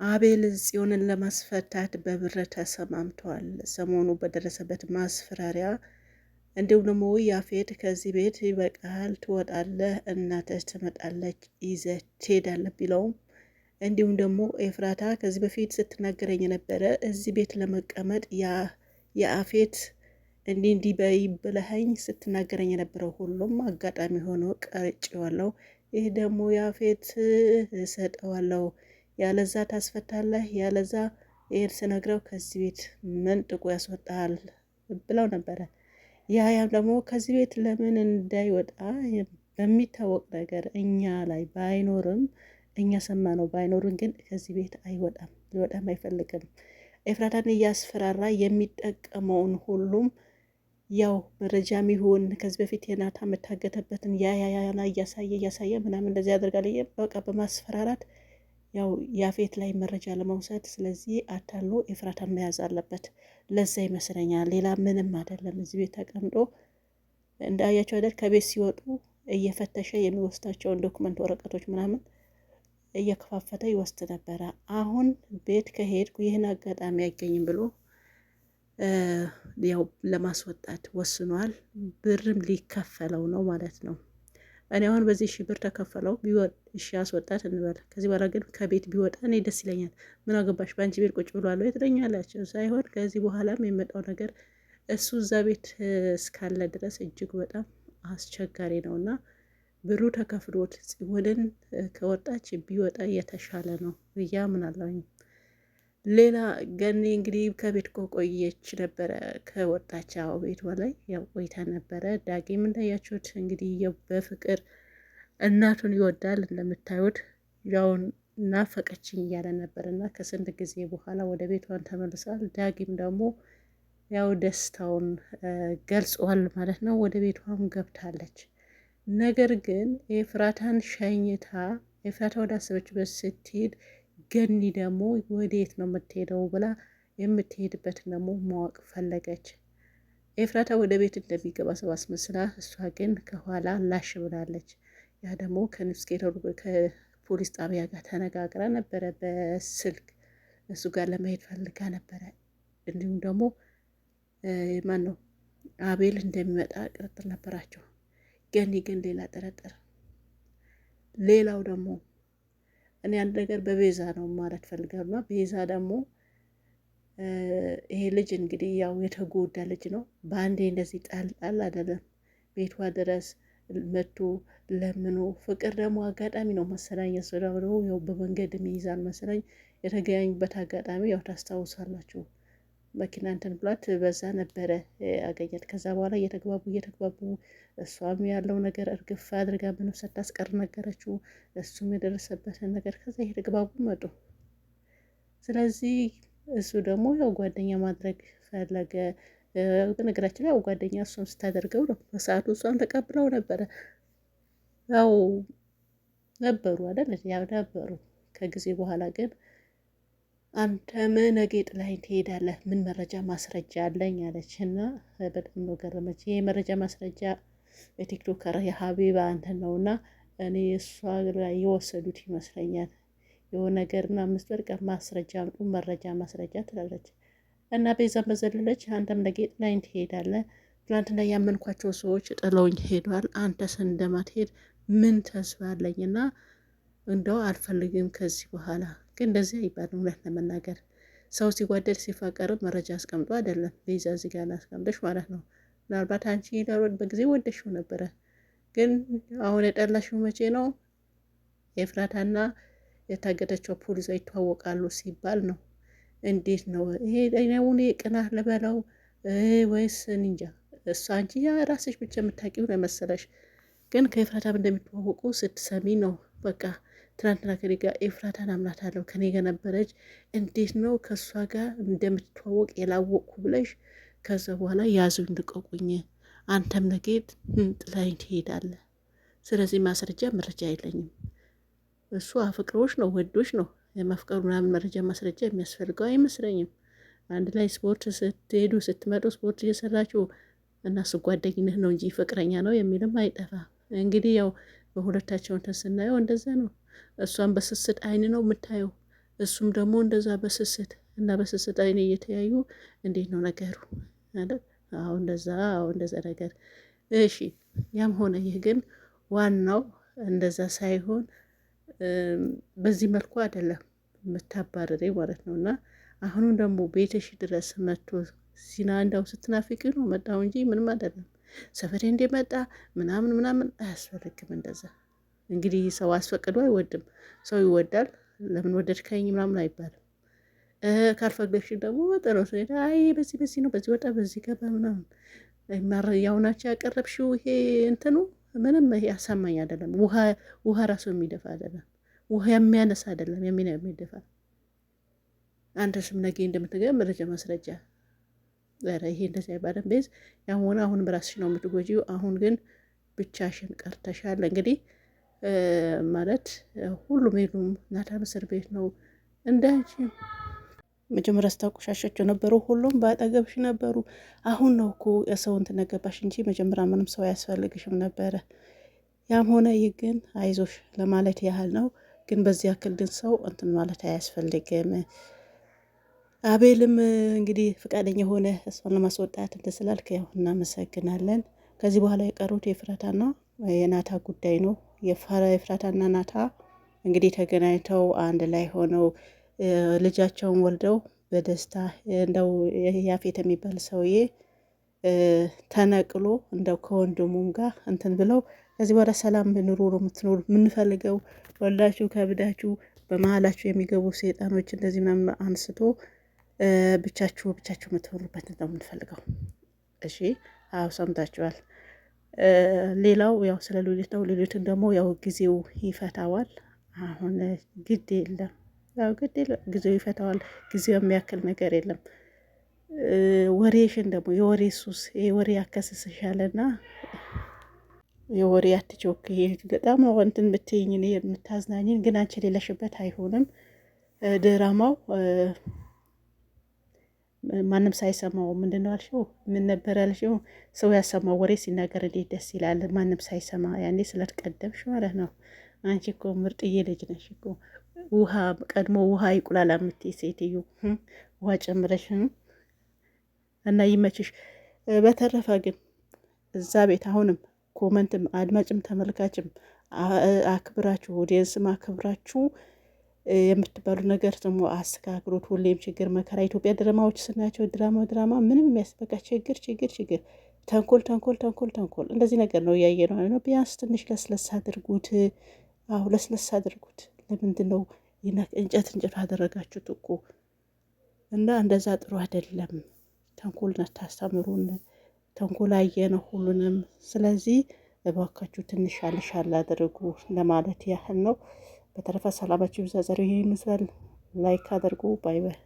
አቤል ጽዮንን ለማስፈታት በብር ተሰማምቷል። ሰሞኑ በደረሰበት ማስፈራሪያ እንዲሁም ደግሞ ያፌት ከዚህ ቤት ይበቃል፣ ትወጣለህ፣ እናትህ ትመጣለች፣ ይዘህ ትሄዳለህ ቢለውም እንዲሁም ደግሞ ኤፍራታ ከዚህ በፊት ስትናገረኝ የነበረ እዚህ ቤት ለመቀመጥ የአፌት እንዲህ በይ ብለኸኝ ስትናገረኝ የነበረው ሁሉም አጋጣሚ ሆኖ ቀርጬዋለሁ። ይህ ደግሞ ያፌት እሰጠዋለሁ፣ ያለዛ ታስፈታለህ፣ ያለዛ ይሄን ስነግረው ከዚህ ቤት መንጥቆ ያስወጣል ብለው ነበረ። ያም ደግሞ ከዚህ ቤት ለምን እንዳይወጣ በሚታወቅ ነገር እኛ ላይ ባይኖርም እኛ ሰማ ነው ባይኖርም ግን ከዚህ ቤት አይወጣም፣ ሊወጣም አይፈልግም። ኤፍራታን እያስፈራራ የሚጠቀመውን ሁሉም ያው መረጃም ይሁን ከዚህ በፊት የናታ መታገተበትን ያያያና እያሳየ ምናምን እንደዚህ ያደርጋል። በቃ በማስፈራራት ያው ያፌት ላይ መረጃ ለመውሰድ ስለዚህ አታሎ ኤፍራታን መያዝ አለበት። ለዛ ይመስለኛል፣ ሌላ ምንም አይደለም። እዚህ ቤት ተቀምጦ እንዳያቸው አይደል ከቤት ሲወጡ እየፈተሸ የሚወስዳቸውን ዶክመንት ወረቀቶች ምናምን እየከፋፈተ ይወስድ ነበረ። አሁን ቤት ከሄድኩ ይህን አጋጣሚ አይገኝም ብሎ ያው ለማስወጣት ወስኗል። ብርም ሊከፈለው ነው ማለት ነው። እኔ አሁን በዚህ ሺህ ብር ተከፈለው ቢወጥ እሺ አስወጣት እንበል። ከዚህ በኋላ ግን ከቤት ቢወጣ እኔ ደስ ይለኛል። ምን አገባሽ በአንቺ ቤት ቁጭ ብሏለሁ የትለኛላቸው ሳይሆን ከዚህ በኋላም የመጣው ነገር እሱ እዛ ቤት እስካለ ድረስ እጅግ በጣም አስቸጋሪ ነው እና ብሩ ተከፍሎት ጽዮንን ከወጣች ቢወጣ የተሻለ ነው ብዬ አምናለሁኝ። ሌላ ገኒ እንግዲህ ከቤት ቆየች ነበረ። ከወጣች አዎ ቤቷ ላይ ያው ቆይታ ነበረ። ዳጊም እንዳያችሁት እንግዲህ በፍቅር እናቱን ይወዳል እንደምታዩት ያውን ናፈቀችኝ እያለ ነበር እና ከስንት ጊዜ በኋላ ወደ ቤቷን ተመልሷል። ዳጊም ደግሞ ያው ደስታውን ገልጿል ማለት ነው። ወደ ቤቷም ገብታለች። ነገር ግን ኤፍራታን ሸኝታ ኤፍራታ ወዳሰበችበት ስትሄድ ገኒ ደግሞ ወዴት ነው የምትሄደው ብላ የምትሄድበትን ደግሞ ማወቅ ፈለገች። ኤፍራታ ወደ ቤት እንደሚገባ ሰው አስመስላ፣ እሷ ግን ከኋላ ላሽ ብላለች። ያ ደግሞ ከንስኬተሩ ከፖሊስ ጣቢያ ጋር ተነጋግራ ነበረ በስልክ እሱ ጋር ለመሄድ ፈልጋ ነበረ። እንዲሁም ደግሞ ማን ነው አቤል እንደሚመጣ ጥርጥር ነበራቸው። ገኒ ግን ሌላ ጥርጥር። ሌላው ደግሞ እኔ አንድ ነገር በቤዛ ነው ማለት ፈልጋለሁ። ቤዛ ደግሞ ይሄ ልጅ እንግዲህ ያው የተጎዳ ልጅ ነው። በአንዴ እንደዚህ ጣል አይደለም ቤቷ ድረስ መቶ ለምኖ፣ ፍቅር ደግሞ አጋጣሚ ነው መሰለኝ እሱ ደግሞ ያው በመንገድ የሚይዛል መሰለኝ የተገናኙበት አጋጣሚ ያው ታስታውሳላችሁ። መኪና እንትን ብሏት በዛ ነበረ አገኘት። ከዛ በኋላ እየተግባቡ እሷም ያለው ነገር እርግፍ አድርጋ ምንም ሳታስቀር ነገረችው፣ እሱም የደረሰበትን ነገር ከዛ እየተግባቡ መጡ። ስለዚህ እሱ ደግሞ ያው ጓደኛ ማድረግ ፈለገ። በነገራችን ላይ ያው ጓደኛ እሷም ስታደርገው ነው በሰዓቱ እሷም ተቀብለው ነበረ። ያው ነበሩ አይደል ያው ነበሩ። ከጊዜ በኋላ ግን አንተ ምን ጌጥ ላይ ትሄዳለህ? ምን መረጃ ማስረጃ አለኝ አለች እና በጣም ነው ገረመች። ይሄ መረጃ ማስረጃ የቲክቶከር የሀቢባ እንትን ነው እና እኔ እሷ ላይ የወሰዱት ይመስለኛል የሆነ ነገርና አምስት ወርቅ ማስረጃ አምጡ፣ መረጃ ማስረጃ ትላለች እና ቤዛ መዘለለች። አንተም ለጌጥ ላይ ትሄዳለህ? ትናንትና ያመንኳቸው ሰዎች ጥለውኝ ሄዷል። አንተስ እንደማትሄድ ምን ተስፋ አለኝ እና እንደው አልፈልግም ከዚህ በኋላ ግን እንደዚህ አይባልም። እውነት ለመናገር ሰው ሲጓደድ ሲፋቀርም መረጃ አስቀምጦ አይደለም። ቤዛ እዚህ ጋር አስቀምጠሽ ማለት ነው። ምናልባት አንቺ በጊዜ ወደሽው ነበረ፣ ግን አሁን የጠላሽው መቼ ነው? ኤፍራታና የታገደችው ፖሊስ ይተዋወቃሉ ሲባል ነው። እንዴት ነው ይሄ? ደይነውን ቅናት ልበለው ወይስ እንጃ። እሷ አንቺ ራስሽ ብቻ የምታውቂው ነው መሰለሽ፣ ግን ከኤፍራታም እንደሚተዋወቁ ስትሰሚ ነው በቃ ትናንትና ከኔ ጋር ኤፍራታን አምናታለሁ ከኔ ጋር ነበረች፣ እንዴት ነው ከእሷ ጋር እንደምትተዋወቅ የላወቅኩ ብለሽ ከዛ በኋላ ያዙኝ ልቀቁኝ፣ አንተም ነጌድ ጥላኝ ትሄዳለህ። ስለዚህ ማስረጃ መረጃ የለኝም። እሱ አፍቅሮች ነው ወዶች ነው የመፍቀሩ ምናምን መረጃ ማስረጃ የሚያስፈልገው አይመስለኝም። አንድ ላይ ስፖርት ስትሄዱ ስትመጡ ስፖርት እየሰራችሁ እና እሱ ጓደኝነት ነው እንጂ ፍቅረኛ ነው የሚልም አይጠፋ። እንግዲህ ያው በሁለታቸው እንትን ስናየው እንደዛ ነው። እሷን በስስት አይን ነው የምታየው፣ እሱም ደግሞ እንደዛ በስስት እና በስስት አይኔ እየተያዩ እንዴት ነው ነገሩ አይደል? አዎ እንደዛ፣ አዎ እንደዛ ነገር። እሺ ያም ሆነ ይህ ግን ዋናው እንደዛ ሳይሆን በዚህ መልኩ አይደለም የምታባረሬ ማለት ነው። እና አሁንም ደግሞ ቤትሽ ድረስ መጥቶ ሲና እንዳው ስትናፍቂ ነው መጣው እንጂ ምንም አይደለም። ሰፈሬ እንደመጣ ምናምን ምናምን አያስፈልግም እንደዛ። እንግዲህ ሰው አስፈቅዶ አይወድም። ሰው ይወዳል። ለምን ወደድከኝ ምናምን አይባልም። ካልፈለግሽ ደግሞ ወጠሮ አይ በዚህ በዚህ ነው በዚህ ወጣ በዚህ ገባ ምናምን ያው ናቸው ያቀረብሽው ይሄ እንትኑ ምንም ያሳማኝ አይደለም። ውሃ ራሱ የሚደፋ አይደለም። ውሃ የሚያነሳ አይደለም የሚደፋ። አንተ ስም ነገ እንደምትገባ መረጃ ማስረጃ ኧረ ይሄ እንደዚህ አይባልም። ቤዝ ያው ሆነ አሁን በራስሽ ነው የምትጎጂው። አሁን ግን ብቻሽን ቀርተሻል። እንግዲህ ማለት ሁሉም ሄዱም ናታን እስር ቤት ነው እንዳንቺ መጀመሪያ ስታቆሻሻቸው ነበሩ። ሁሉም በአጠገብሽ ነበሩ። አሁን ነው እኮ የሰው እንትን ነገባሽ እንጂ መጀመሪያ ምንም ሰው አያስፈልግሽም ነበረ። ያም ሆነ ይህ ግን አይዞሽ ለማለት ያህል ነው። ግን በዚህ ያክል ግን ሰው እንትን ማለት አያስፈልግም። አቤልም እንግዲህ ፈቃደኛ ሆነ እሷን ለማስወጣት እንትን ስላልክ ያው እናመሰግናለን። ከዚህ በኋላ የቀሩት የፍራታና የናታ ጉዳይ ነው። የፍራታና ናታ እንግዲህ ተገናኝተው አንድ ላይ ሆነው ልጃቸውን ወልደው በደስታ እንደው ያፌት የሚባል ሰውዬ ተነቅሎ እንደው ከወንድሙም ጋር እንትን ብለው ከዚህ በኋላ ሰላም ኑሮ ነው የምትኖሩ የምንፈልገው። ወልዳችሁ ከብዳችሁ በመሀላችሁ የሚገቡ ሰይጣኖች እንደዚህ ምናምን አንስቶ ብቻችሁ የምትኖሩበት ነው የምንፈልገው። እሺ አዎ ሰምታችኋል። ሌላው ያው ስለ ሉሊት ነው። ሉሊትን ደግሞ ያው ጊዜው ይፈታዋል። አሁን ግድ የለም ያው ግድ የለም ጊዜው ይፈታዋል። ጊዜው የሚያክል ነገር የለም። ወሬሽን ደግሞ የወሬ ሱስ የወሬ ያከስስሻልና የወሬ አትቾክ። በጣም ነው እንትን ብትይኝ እኔ የምታዝናኝን ግን አንቺ የሌለሽበት አይሆንም። ድራማው ማንም ሳይሰማው ምንድን ነው አልሽው? ምን ነበር ያልሽው? ሰው ያሰማው ወሬ ሲናገር እንዴት ደስ ይላል። ማንም ሳይሰማ ያኔ ስለተቀደምሽ ማለት ነው። አንቺ እኮ ምርጥዬ ልጅ ነሽ እኮ። ውሃ ቀድሞ ውሃ ይቁላል የምትይ ሴትዮ ውሃ ጨምረሽ እና ይመችሽ። በተረፈ ግን እዛ ቤት አሁንም ኮመንትም አድማጭም ተመልካችም አክብራችሁ ኦዲየንስም አክብራችሁ የምትባሉ ነገር ደግሞ አስተካክሉት። ሁሌም ችግር መከራ ኢትዮጵያ ድራማዎች ስናቸው ድራማ ምንም የሚያስበቃ ችግር ተንኮል እንደዚህ ነገር ነው እያየ ነው። ቢያንስ ትንሽ ለስለስ አድርጉት። አሁ ለስለስ አድርጉት። ለምንድን ነው እንጨት አደረጋችሁት እኮ እና እንደዛ ጥሩ አይደለም። ተንኮል ታስተምሩን። ተንኮል አየነው ሁሉንም። ስለዚህ እባካችሁ ትንሽ ሻል አድርጉ ለማለት ያህል ነው። በተረፈ ሰላማችሁ ይብዛ። ዛሬው ይሄን ይመስላል። ላይክ አድርጉ። ባይ ባይ።